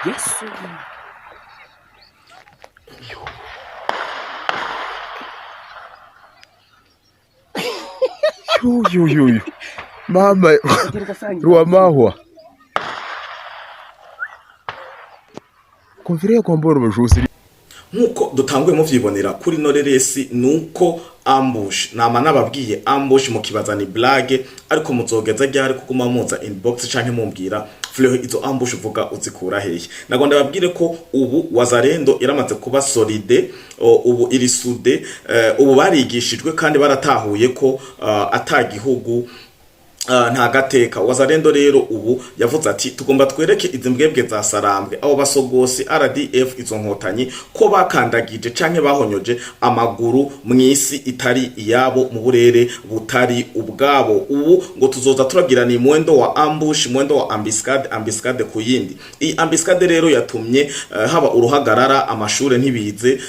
Yesu. Yo. Mama Ruamahwa. Konfere kwa mboro bajusi. Nkuko dutanguye muvyibonera kuri Noreresi nuko ambush nama nababwiye ambush mukibaza ni blague ariko muzogeza ryari kuguma muza inbox canke mumbwira Fleo izo ambush uvuga uzikura hehe. Nagonda babwire ko ubu Wazalendo iramaze kuba solide, ubu iri sude, ubu barigishijwe kandi baratahuye ko atagihugu nta gateka. Wazalendo rero ubu yavuze ati tugomba twereke izi mbwebwe za Sarambwe abo basogosi RDF izo nkotanyi ko bakandagije canke bahonyoje amaguru mwisi itari iyabo mu burere butari ubwabo. Ubu ngo tuzoza turagira ni mwendo wa ambush, mwendo wa ambuscade ku yindi. Iyi ambuscade rero yatumye haba uruhagarara, amashure ntibize,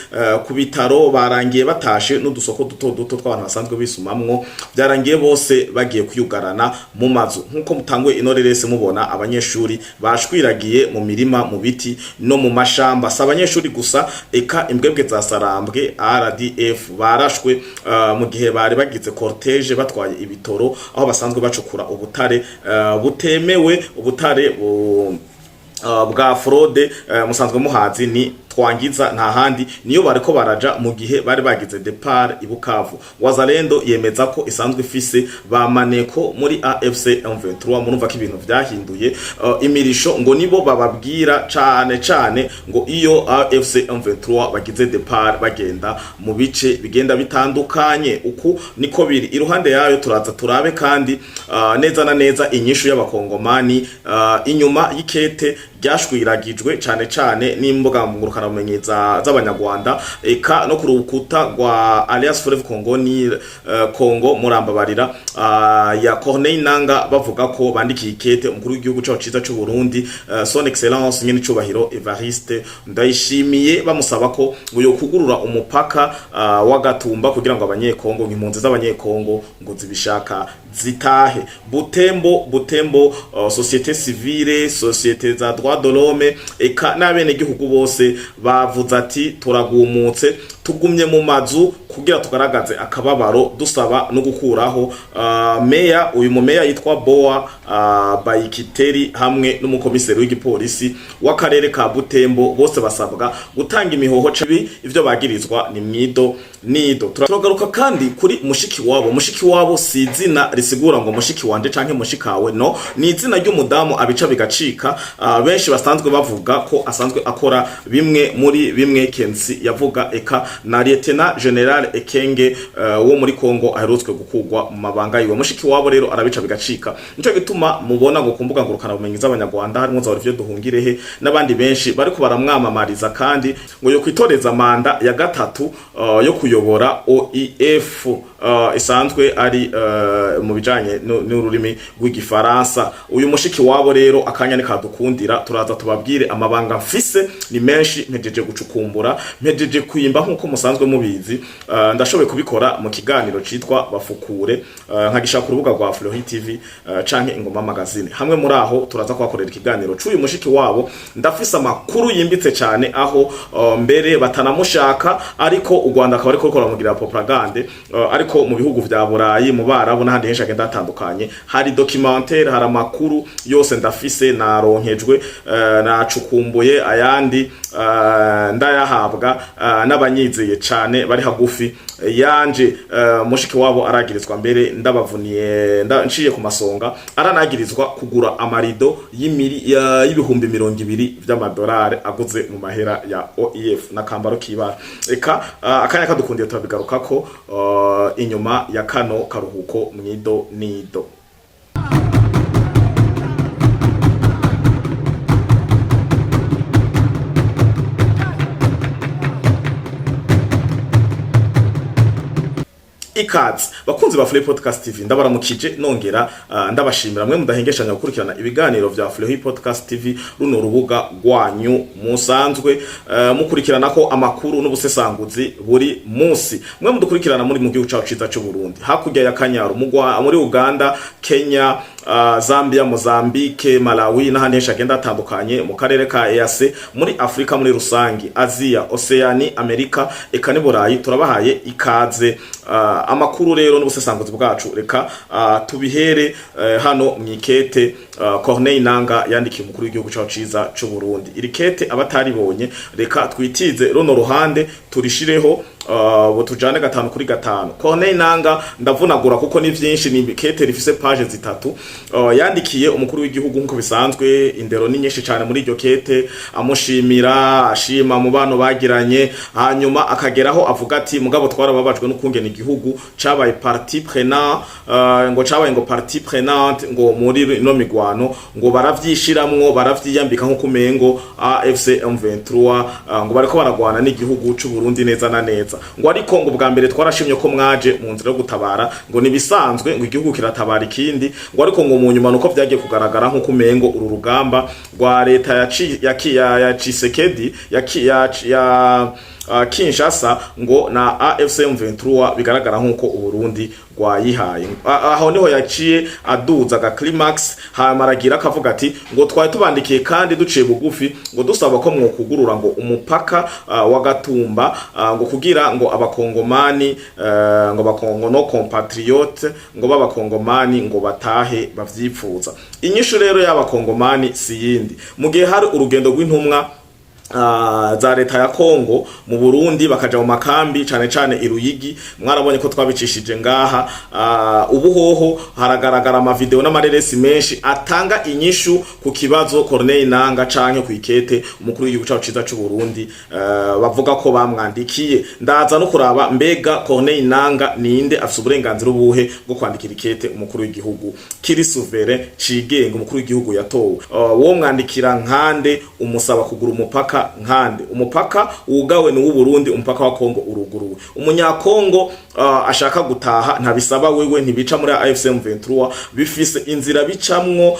ku bitaro barangiye batashe n'udusoko duto tw'abantu basanzwe bisumamwo byarangiye bose bagiye kuyugarana mu mazu. Nkuko mutangwe Inoreresi mubona abanyeshuri bashwiragiye mu mirima, mu biti no mu mashamba. Si abanyeshuri gusa, eka imbwebwe za Sarambwe RDF barashwe mu gihe bari bagize cortege batwaye ibitoro aho basanzwe bacukura ubutare butemewe, ubutare bwa fraude. Musanzwe muhazi ni Twangiza nta handi niyo bariko baraja mu gihe bari bagize depart ibukavu. Wazalendo yemeza ko isanzwe ifise bamaneko muri AFC M23. Murumva ko ibintu vyahinduye. Imirisho ngo nibo bababwira cane ngo iyo AFC M23 bagize depart bagenda mu bice bigenda bitandukanye. Uku niko biri. Iruhande yayo turaza turabe kandi neza na neza inyishu y'abakongomani inyuma y'ikete ryashwiragijwe cane n'imboga ngurukana bumenyi z'abanyarwanda, eka no kurukuta rwa Alliance Fleuve Congo ni Congo murambabarira ya Corneille Nanga bavuga ko bandikiye ikete umukuru w'igihugu cyacu ciza cy'u Burundi, son excellence nyene cubahiro Evariste Ndayishimiye, bamusaba ko ngo kugurura umupaka wa Gatumba kugira ngo abanyekongo nk'impunzi z'abanyekongo ngo zibishaka zitahe. Butembo société civile, société za droit de l'homme, eka n'abene gihugu bose bavuze ati turagumutse tugumye mu mazu kugira tugaragaze akababaro dusaba no gukuraho meya. Uyu mu meya yitwa Boa Bayikiteri hamwe n'umukomiseri w'igipolisi w'akarere ka Butembo bose basabwa gutanga imihoho cibi ivyo bagirizwa ni mwido nido. Turagaruka kandi kuri mushiki wabo si izina risigura ngo mushiki wanje canke mushikawe, no, ni izina ry'umudamu abica bigacika. Benshi basanzwe bavuga ko asanzwe akora bimwe Kensi yavuga, eka na Lieutenant General Ekenge wo muri Kongo aherutswe gukugwa mu mabanga yiwe. Mushiki wabo rero arabica bigacika, nico gituma mubona ngo kumbuga ngurukana bumenyi z'abanyarwanda harimo za Olivier Duhungirehe n'abandi benshi bariko baramwamamariza kandi ngo yo kwitoreza manda ya gatatu yo kuyobora OIF isanzwe ari mu bijanye n'ururimi rw'igifaransa. Uyu mushiki wabo rero akanya ni kadukundira turaza tubabwire amabanga mfise ni menshi, mpejeje gucukumbura, mpejeje kwimba nkuko musanzwe mubizi. Ndashoboye kubikora mu kiganiro citwa Bafukure nkagishaka ku rubuga rwa Fleo TV canke Ingoma Magazine. Hamwe muri aho turaza kwakorera ikiganiro c'uyu mushiki wabo. Ndafise amakuru yimbitse cyane aho mbere batanamushaka ariko u Rwanda akaba ariko rukora mugira propagande, ariko mu bihugu vya Burayi mu Barabu n'ahandi henshi agenda atandukanye hari documentaire, hari amakuru yose ndafise naronkejwe, nacukumbuye ayandi ndayahabwa n'abanyizeye cyane bari hagufi yanje. Mushiki wabo aragirizwa mbere ndabavuniye nciye ku masonga aranagirizwa kugura amarido y'ibihumbi 200 by'amadolari aguze mu mahera ya OIF n'akambaro kibara. Eka akanya kadukundiye turabigaruka ko inyuma ya kano karuhuko mwido nido. Ikaze bakunzi ba Fleo Podcast TV, ndabaramukije nongera ndabashimira mwe mudahengeshanya gukurikirana ibiganiro vya Fleo Podcast TV, runo rubuga rwanyu musanzwe mukurikirana ko amakuru n'ubusesanguzi buri munsi. Mwe mudukurikirana muri mu gihugu cyacu ciza cy'u Burundi, hakurya ya Kanyaru, muri Uganda, Kenya, Zambia, Mozambique, Malawi n'ahandi henshi agenda atandukanye mu karere ka EAC, muri Afrika muri rusangi, Asia, Oceania, Amerika eka ni Burayi. Turabahaye ikaze. Amakuru rero n'ubusesanguzi bwacu reka tubihere hano mwikete Corneille Nangaa yandikiye umukuru w'igihugu cyacu ciza cyo Burundi. Iri kete abataribonye reka twitize runo ruhande turishireho butujane 5x5. Corneille Nangaa ndavunagura kuko ni vyinshi, ni kete rifise page zitatu. Yandikiye umukuru w'igihugu nkuko bisanzwe, indero ni nyinshi cyane muri iryo kete, amushimira, ashima mu bano bagiranye, hanyuma akageraho avuga ati mugabo twarababajwe n'ukungena igihugu cabaye partie prenante, ngo cabaye ngo partie prenante ngo muri no migwano, ngo baravyishiramwo baravyiyambika nko kumengo AFC M23 ngo bariko baragwana n'igihugu cy'u Burundi neza na neza, ngo ariko ngo bwa mbere twarashimye ko mwaje mu nzira yo gutabara, ngo nibisanzwe ngo igihugu kiratabara ikindi, ngo ariko ngo mu nyuma nuko vyagiye kugaragara nko kumengo uru rugamba rwa leta ya Tshisekedi ya Kinshasa ngo na AFC M23 bigaragara nkuko Uburundi rwayihaye. Aho niho yaciye aduza ga climax, hamaragira akavuga ati ngo twari tubandikiye kandi duciye bugufi ngo dusaba ko mwokugurura ngo umupaka wa Gatumba ngo kugira ngo abakongomani ngo bakongo no compatriote ngo babakongomani ngo batahe bavyipfuza. Inyishu rero y'abakongomani si yindi, mu gihe hari urugendo rw'intumwa za leta ya Kongo mu Burundi bakaja mu makambi cane iruyigi, mwarabonye ko twabicishije ngaha. Ubuhoho haragaragara ama video n'amareresi menshi atanga inyishu ku kibazo Corneille Nangaa canke kwikete umukuru w'igihugu cyacu ciza cy'u Burundi bavuga ko bamwandikiye. Ndaza no kuraba mbega Corneille Nangaa ninde afite uburenganzira ubuhe bwo kwandikira ikete umukuru w'igihugu kiri souverain cigenga, umukuru w'igihugu yatowe. Wo mwandikira nkande umusaba kugura umupaka nkande, umupaka ugawe ni w'u Burundi, umupaka wa Kongo uruguruwe. Umunyakongo ashaka gutaha ntabisaba wewe, ntibica muri AFC M23, bifise inzira bicamwo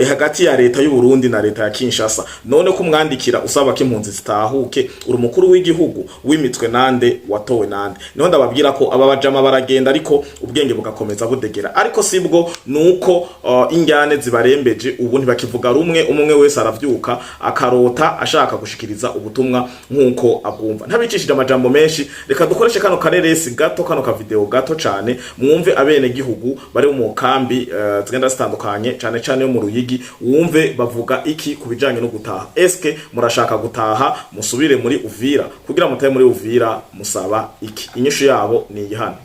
hagati ya leta y'u Burundi na leta ya Kinshasa. None ko mwandikira usaba ko impunzi zitahuke, uri umukuru w'igihugu wimitwe nande, watowe nande. Niho ndababwira ko aba bajama baragenda ariko ubwenge bugakomeza budegera, ariko sibwo nuko injyane zibarembeje ubu ntibakivuga rumwe, umwe wese aravyuka akarota ashaka gushikiriza ubutumwa nkuko abwumva. Ntabicishije amajambo menshi, reka dukoreshe kano kareresi gato, kano ka video gato cyane, mwumve abene gihugu bari mu kambi zigenda zitandukanye cyane yo mu Ruyigi, wumve bavuga iki kubijanye no gutaha. Eske murashaka gutaha musubire muri Uvira? Kugira mutaye muri Uvira musaba iki? Inyishu yabo ni yihana.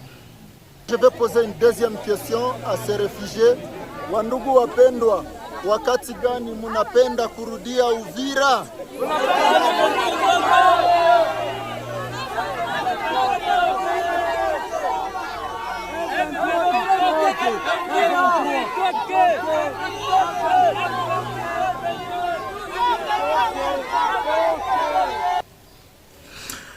Je vais poser une deuxième question à ces réfugiés. Wandugu wapendwa, wakati gani munapenda kurudia Uvira?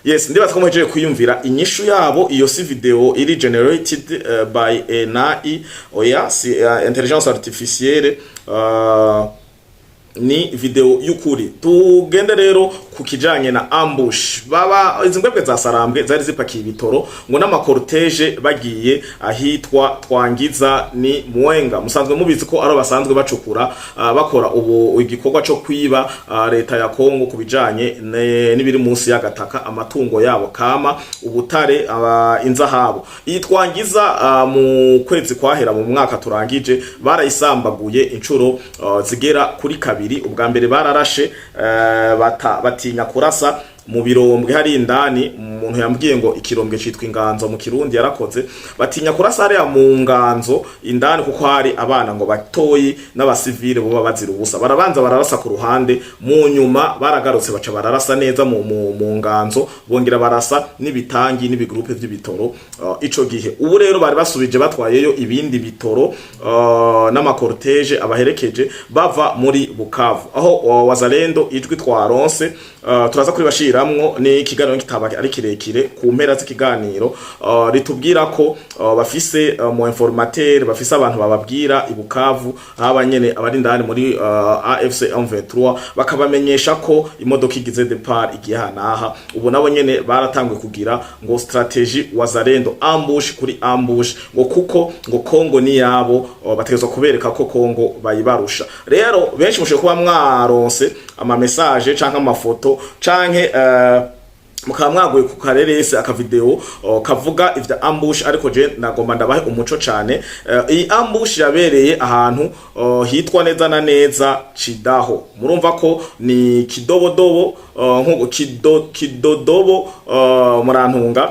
Yes, ndibaza ko mwejeje kuyumvira inyishu yabo. Iyo si video iri generated by AI, oya si intelligence artificielle, ni video y'ukuri. Tugende rero ku kijanye na ambush. Baba izingwebwe za Sarambwe zari zipakiye ibitoro ngo n'amakortege bagiye ahitwa Twangiza ni Mwenga. Musanzwe mubizi ko aro basanzwe bacukura bakora ubu igikorwa cyo kwiba leta ya Kongo kubijanye n'ibiri munsi y'agataka, amatungo yabo kama ubutare, inzahabo. Iyi Twangiza mu kwezi kwahera mu mwaka turangije barayisambaguye incuro zigera kuri kabiri. Ubwa mbere bararashe batinya kurasa mu birombwe hari indani. Umuntu yambwiye ngo ikirombwe citwa inganzo mu Kirundi yarakoze, batinya kurasa hari mu nganzo indani kuko hari abana ngo batoyi n'abasivile bo bazira ubusa. Barabanza bararasa ku ruhande, mu nyuma baragarutse baca bararasa neza mu nganzo, bongera barasa n'ibitangi n'ibigroupe vy'ibitoro. Ico gihe ubu rero bari basubije batwayeyo ibindi bitoro n'amakortege abaherekeje bava muri Bukavu, aho Wazalendo ijwi twaronse turaza kuri bashira guciramwo ni ikiganiro kitaba ari kirekire ku mpera z'ikiganiro ritubwira ko bafise mu informateur bafise abantu bababwira ibukavu abanyene abari ndani muri AFC M23 bakabamenyesha ko imodoka igize depart igiye hanaha ubu nabo nyene baratangwe kugira ngo strategie wazarendo ambush kuri ambush ngo kuko ngo Kongo ni yabo bategezwa kubereka ko Kongo bayibarusha. Rero benshi mushe kuba mwaronse ama message canke amafoto canke mukaba mwaguye ku karerese aka video kavuga ivya ambush ariko je nagomba ndabahe umuco cane. Iyi ambush yabereye ahantu hitwa neza na neza Cidaho. Murumva ko ni kidobodobo nkuko kidodobo murantunga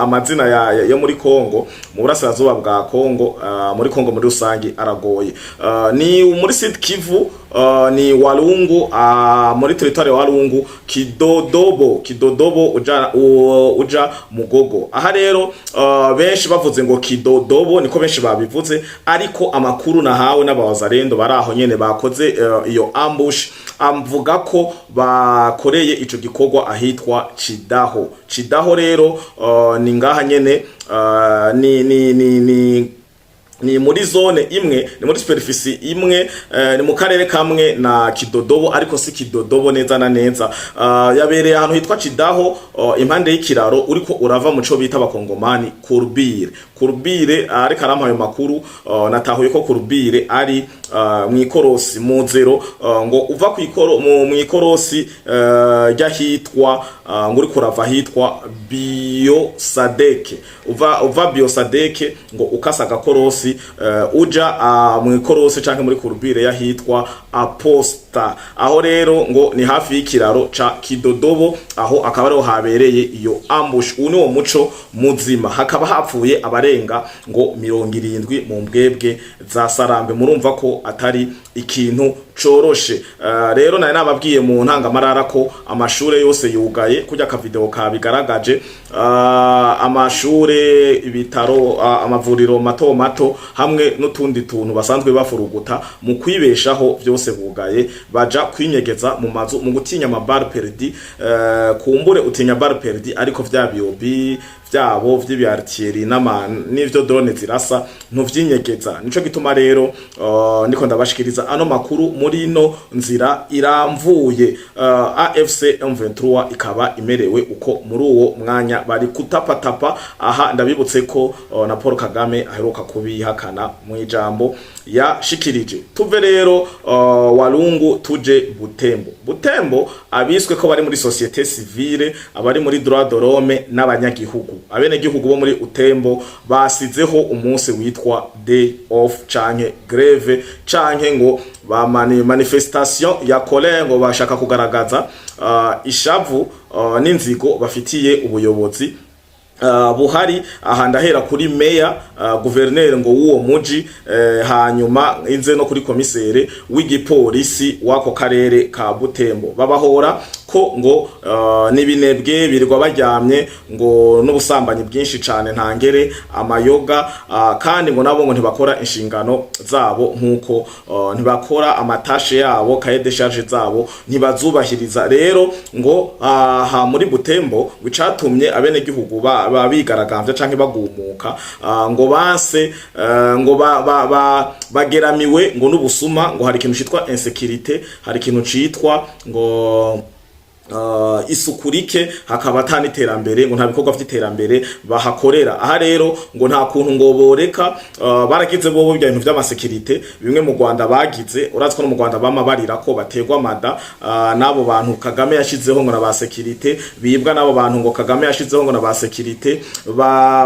amazina yo muri Kongo mu burasirazuba bwa Kongo muri Kongo muri rusangi aragoye. Ni muri Sud Kivu ni Walungu muri territoire Walungu kidodobo uja Mugogo. Aha rero benshi bavuze ngo kidodobo niko benshi babivuze ariko amakuru nahawe n'abawazarendo baraho nyene bakoze iyo ambush amvuga ko bakoreye ico gikorwa ahitwa Cidaho rero ni ngaha nyene ni muri zone imwe ni muri superficie imwe ni mu karere kamwe na Kidodobo ariko si Kidodobo neza na neza. Yabereye ahantu hitwa Cidaho impande y'ikiraro uriko urava mu cyo bita abakongomani Kurbire ariko arampaye makuru natahuye ko Kurbire ari mwikorosi mu zero ngo uva mu ikorosi rya hitwa ngo uri kurava hitwa Biosadeke uva Biosadeke ngo ukasa gakorosi uja mu ikorosi canke muri Kurbire ya hitwa Aposta. Aho rero ngo ni hafi y'ikiraro ca Kidodobo aho akaba ariho habereye iyo ambush. Uwo niwo muco muzima hakaba hapfuye abarenga ngo 70 mu mbwebwe za Sarambe. Murumva ko atari ikintu coroshe. Rero nari nababwiye mu ntangamarara ko amashure yose yugaye kujya ka video kabigaragaje. Amashure, ibitaro, amavuriro mato hamwe n'utundi tuntu basanzwe bafuruguta mu kwibeshaho byose bugaye baja kwinyegeza mu mazu mu gutinya amabar perdi. Kumbure utinya bar perdi ariko vya biobi vyabo vy'ibyartieri n'ivyo drone zirasa ntuvyinyegeza. Nico gituma rero niko ndabashikiriza ano makuru muri no nzira iramvuye. AFC M23 ikaba imerewe uko muri uwo mwanya bari kutapatapa. Aha ndabibutse ko na Paul Kagame aheruka kubihakana mu ijambo yashikirije. Tuve rero Walungu tuje Butembo abiswe ko bari muri societe civile abari muri droit de l'homme n'abanyagihugu. Abene gihugu bo muri Butembo basizeho umunsi witwa day off canke greve canke ngo ba manifestation ya colère ngo bashaka kugaragaza ishavu n'inzigo bafitiye ubuyobozi buhari. Aha ndahera kuri meya guverneur ngo uwo muji hanyuma inze no kuri komisere w'igipolisi wako karere ka Butembo babahora ko ngo nibinebwe birirwa baryamye ngo n'ubusambanyi bwinshi cyane ntangere amayoga kandi ngo nabo ngo ntibakora inshingano zabo nkuko ntibakora amatashe yabo kaye de charge zabo ntibazubahiriza. Rero ngo aha muri Butembo wicatumye abene gihugu bigaragambya canke bagumuka ngo base ngo bageramiwe ngo n'ubusuma ngo hari ikintu citwa insécurité hari ikintu citwa ngo isukurike hakaba atani terambere ngo nta bikorwa vy'iterambere bahakorera. Aha rero ngo nta kuntu ngo boreka baragize bobo bya bintu vy'amasekirite bimwe mu Rwanda bagize uraziko no mu Rwanda bamabarira ko bategwa mada nabo bantu Kagame yashizeho ngo nabasekirite bibwa nabo bantu ngo Kagame yashizeho ngo nabasekirite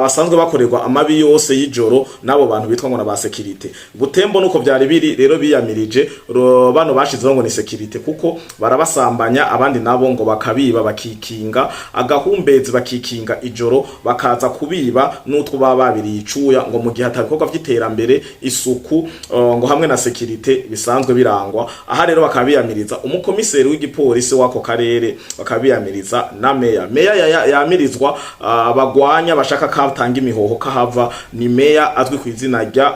basanzwe bakorerwa amabi yose y'ijoro nabo bantu bitwa ngo nabasekirite. Butembo nuko byari biri rero biyamirije bano bashizeho ngo ni sekirite kuko barabasambanya abandi nabo ngo bakabiba bakikinga agahumbezi bakikinga ijoro bakaza kubiba n'utwo baba babiri icuya ngo mu gihe atabikorwa vy'iterambere isuku ngo hamwe na security bisanzwe birangwa. Aha rero bakabiyamiriza umukomiseri w'igipolisi wako karere bakabiyamiriza na meya yamirizwa abagwanya bashaka katanga imihoho kahava ni meya azwi ku izina rya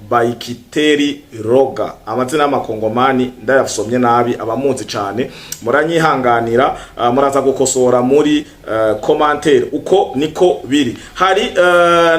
Baikiteri Roga. Amazina y'amakongomani ndayasomye nabi, abamuzi cyane muranyihanganira, muraza gukosora muri commentaire uko niko biri. Hari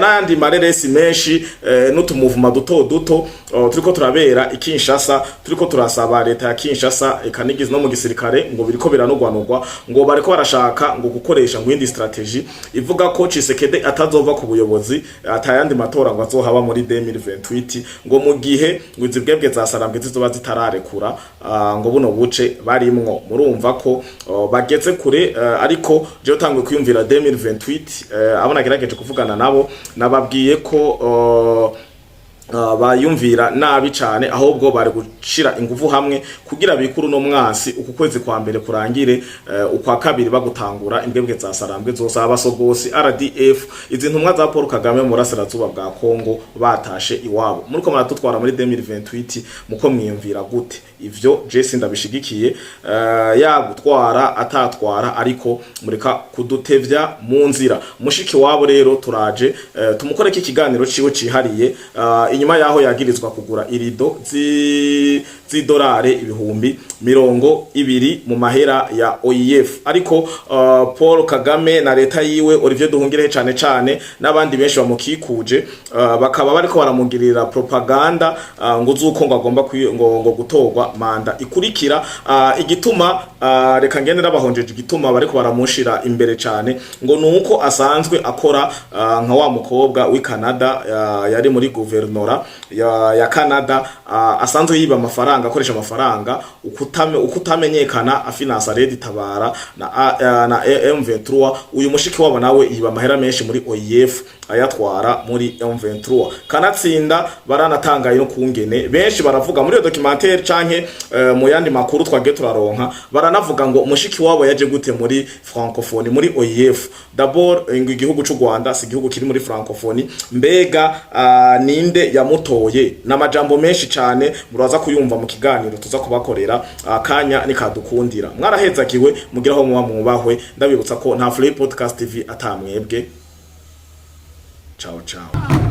n'andi mareresi menshi n'utumuvuma duto turiko turabera ikinshasa, turiko turasaba leta ya Kinshasa ekanigize no mu gisirikare ngo biriko biranugwanugwa, ngo bariko barashaka ngo gukoresha ngo indi strategy ivuga ko Tshisekedi atazova ku buyobozi atayandi matora ngo azohaba muri 2028, ngo mu gihe ngo izibwebwe za Sarambwe zizoba zitararekura ngo buno buce barimwo. Murumva ko bageze kure, ariko je utangwe kwiyumvira 2028 abona gerageje kuvugana nabo nababwiye ko bayumvira nabi cyane, ahubwo bari gushira ingufu hamwe kugira bikuru no mwasi uku kwezi kwa mbere kurangire, ukwa kabiri bagutangura imbebwe za Sarambwe zose abasogosi RDF izi ntumwa za Paul Kagame mu burasirazuba bwa Kongo batashe iwabo. Muriko muratutwara muri 2028 muko mwiyumvira gute? Ivyo Jesse ndabishigikiye, yagutwara atatwara, ariko mureka kudutevya mu nzira. Mushiki wabo rero turaje tumukoreke ikiganiro ciwe cihariye, inyuma yaho yagirizwa kugura irido z'idolari 20,000 mu mahera ya OIF. Ariko Paul Kagame na leta yiwe Olivier Duhungirehe cyane n'abandi benshi bamukikuje, bakaba bariko baramugirira propaganda ngo zuko ngo agomba ngo gutogwa manda ikurikira. Igituma reka ngende nabahonjeje, igituma bariko baramushira imbere cyane ngo nuko asanzwe akora nka wa mukobwa w'i Canada yari muri guvernora ya Canada, asanzwe yiba amafaranga, akoresha amafaranga ukutamenyekana, afinansa Red Tabara na M23. Uyu mushiki wabo nawe yiba amahera menshi muri OIF ayatwara muri M23. Kanatsinda baranatangaye no kungene benshi baravuga muri documentaire canke mu yandi makuru twage turaronka, baranavuga ngo mushiki wabo yaje gute muri francophonie muri OIF. D'abord igihugu cy'u Rwanda si igihugu kiri muri francophonie, mbega ninde yamutoye? N'amajambo menshi cyane muraza kuyumva mu kiganiro tuza kubakorera, kanya nikadukundira. Mwarahezakiwe mugiraho muba mwubahwe, ndabibutsa ko nta Free Podcast TV atamwebwe. Ciao ciao.